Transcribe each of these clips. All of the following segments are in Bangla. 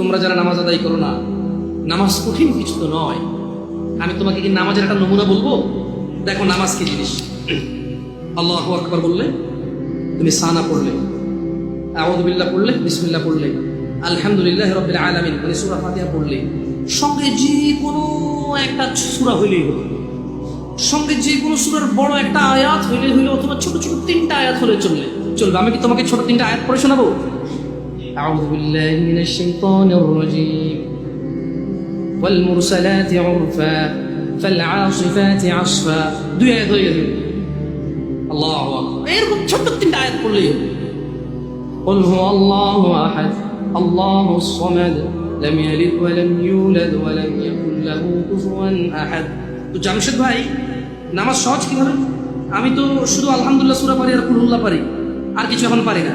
তোমরা যারা নামাজ আদায় করো না, নামাজ কঠিন কিছু তো নয়। আমি তোমাকে কি নামাজের একটা নমুনা বলবো? দেখো নামাজ কি জিনিস। আল্লাহু আকবার বললে, তুমি সানা পড়লে, আউযু বিল্লাহ পড়লে, বিসমিল্লাহ পড়লে, আলহামদুলিল্লাহি রাব্বিল আলামিন মানে সূরা ফাতিহা পড়লে, সঙ্গে যে কোনো একটা সূরা হইলেই হলো, সঙ্গে যে কোনো সূরার বড় একটা আয়াত হইলে হইলো, অথবা ছোট ছোট 3টা আয়াত হলে চলবে। আমি কি তোমাকে ছোট 3টা আয়াত পড়ে শোনাবো? আউযু বিল্লাহি মিনাশ শাইতানির রাজীম, ওয়াল মুরসালাতি উরফা ফাল আসিফাতি আসফা। 2 আয়াত হয়ে গেল। আল্লাহু আকবার। এরকম ছোট 3টা আয়াত পড়লেই হলো। قل هو الله أحد الله الصمد لم يلد ولم يولد ولم يكن له كفوا أحد। তো জামশেদ ভাই, নামাজ সহজ কিভাবে? আমি তো শুধু আলহামদুলিল্লাহ সূরা পারি আর কুলহুল্লাহ পারি, আর কিছু এখন পারি না।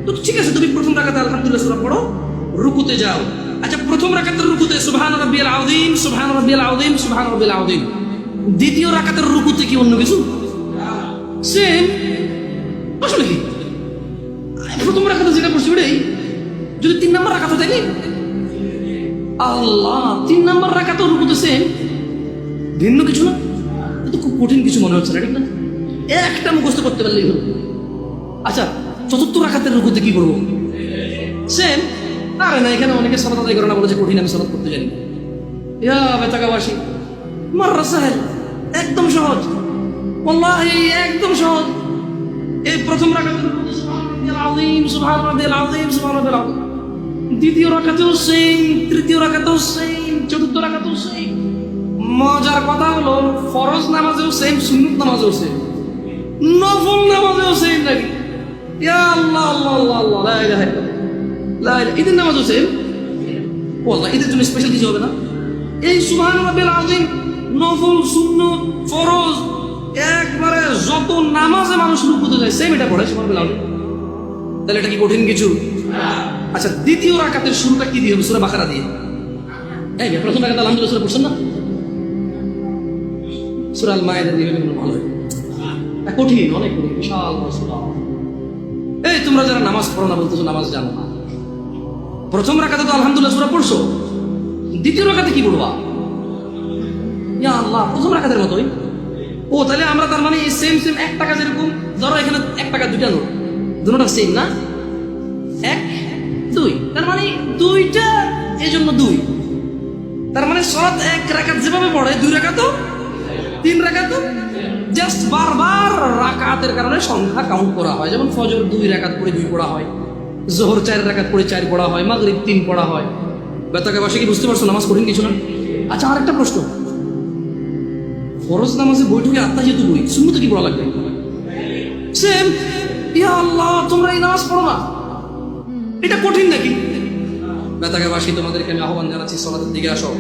তো ঠিক আছে, তুমি প্রথম রাকাতে আলহামদুলিল্লাহ সূরা পড়ো, রুকুতে যাও। আচ্ছা, প্রথম রাকাতের রুকুতে সুবহান রাব্বিয়াল আযীম, সুবহান রাব্বিয়াল আযীম, সুবহান রাব্বিয়াল আযীম। দ্বিতীয় রাকাতের রুকুতে কি অন্য কিছু? সেম। আসলে কি প্রথম রাকাতে যেটা পড়ছি ওটাই, যদি 3 নম্বর রাকাত থাকে, আল্লাহ 3 নম্বর রাকাতে রুকুতে সেম, ভিন্ন কিছু না। এটা খুব কঠিন কিছু মনে হচ্ছে না, ঠিক না? একটা মুখস্থ করতে পারলেই হলো। আচ্ছা, চতুর্থ রাকাতের রুকুতে কি করবো? সেম। আরে না, এখানে অনেকে সালাত আদায় করে না, বলে যে কঠিন, আমি সালাত করতে জানি। ইয়া বেতাকাবাসী, মাররা সাহেল, একদম সহজ, ওয়াল্লাহি একদম সহজ। এই প্রথম রাকাতের রুকুতে সুবহান রাব্বিয়াল আযীম, সুবহান রাব্বিয়াল আযীম, সুবহান রাব্বিয়াল আযীম। দ্বিতীয় রাকাতেও সেম, তৃতীয় রাকাতেও সেম, চতুর্থ রাকাতেও সেম। মজার কথা হলো, ফরজ নামাজেও সেম, সুন্নত নামাজেও সেম, নফল নামাজেও সেম নাকি? ইয়া আল্লাহ আল্লাহ আল্লাহ আল্লাহ, লা ইলাহা ইল্লাল্লাহ, লা ইলাহা। ঈদের নামাজও সেম। ওয়াল্লাহ, ঈদের জন্য স্পেশাল কিছু হবে না? এই সুবহান রাব্বিল আযীম, নফল, সুন্নত, ফরজ, একবারে যত নামাজে মানুষ রুকুতে যায় সেম এটা পড়ে সুবহান রাব্বিল আযীম। তাহলে এটা কি কঠিন কিছু? আচ্ছা, দ্বিতীয় রাকাতের শুরুটা কি দিয়ে হবে? সূরা বাকারা দিয়ে। এই প্রথম রাকাতে আলহামদুলিল্লাহ সূরা পড়ছেন না, সূরা আল মায়েদা দিয়ে হলে ভালো হয়। কঠিন, অনেক কঠিন, বিশাল সূরা। এই তোমরা যারা নামাজ পড়ো না, বলতেছো নামাজ জানো না। প্রথম রাকাতে তো আলহামদুলিল্লাহ সূরা পড়ছো, দ্বিতীয় রাকাতে কি পড়বা? ইয়া আল্লাহ, প্রথম রাকাতের মতোই। ও তাহলে আমরা তার মানে সেম সেম 1 টাকা, যেরকম ধরো এখানে 1 টাকা 2টা নোট, দুটোটা সেম না, 1 2, তার মানে 2টা, এই জন্য 2। তার মানে সালাত 1 রাকাত যেভাবে পড়ে, 2 রাকাতও 3 রাকাতও, জাস্ট বারবার রাকাতের কারণে সংখ্যা কাউন্ট করা হয়। যেমন ফজর 2 রাকাত পড়ে 2 পড়া হয়, যোহর 4 রাকাত পড়ে 4 পড়া হয়, মাগরিব 3 পড়া হয়। বেতাকাবাসী কি বুঝতে পারছো নামাজ কঠিন কিছু না? আচ্ছা, আরেকটা প্রশ্ন, ফরজ নামাজে বৈঠকে আত্তাহিয়াতু পড়ি, সুন্নতে কি পড়া লাগবে? সেম। ইয়া আল্লাহ, তোমরা এই নামাজ পড়ো না, এটা কঠিন নাকি? বেতাকাবাসী, তোমাদেরকে আমি আহ্বান জানাচ্ছি, সালাতের দিকে আসো।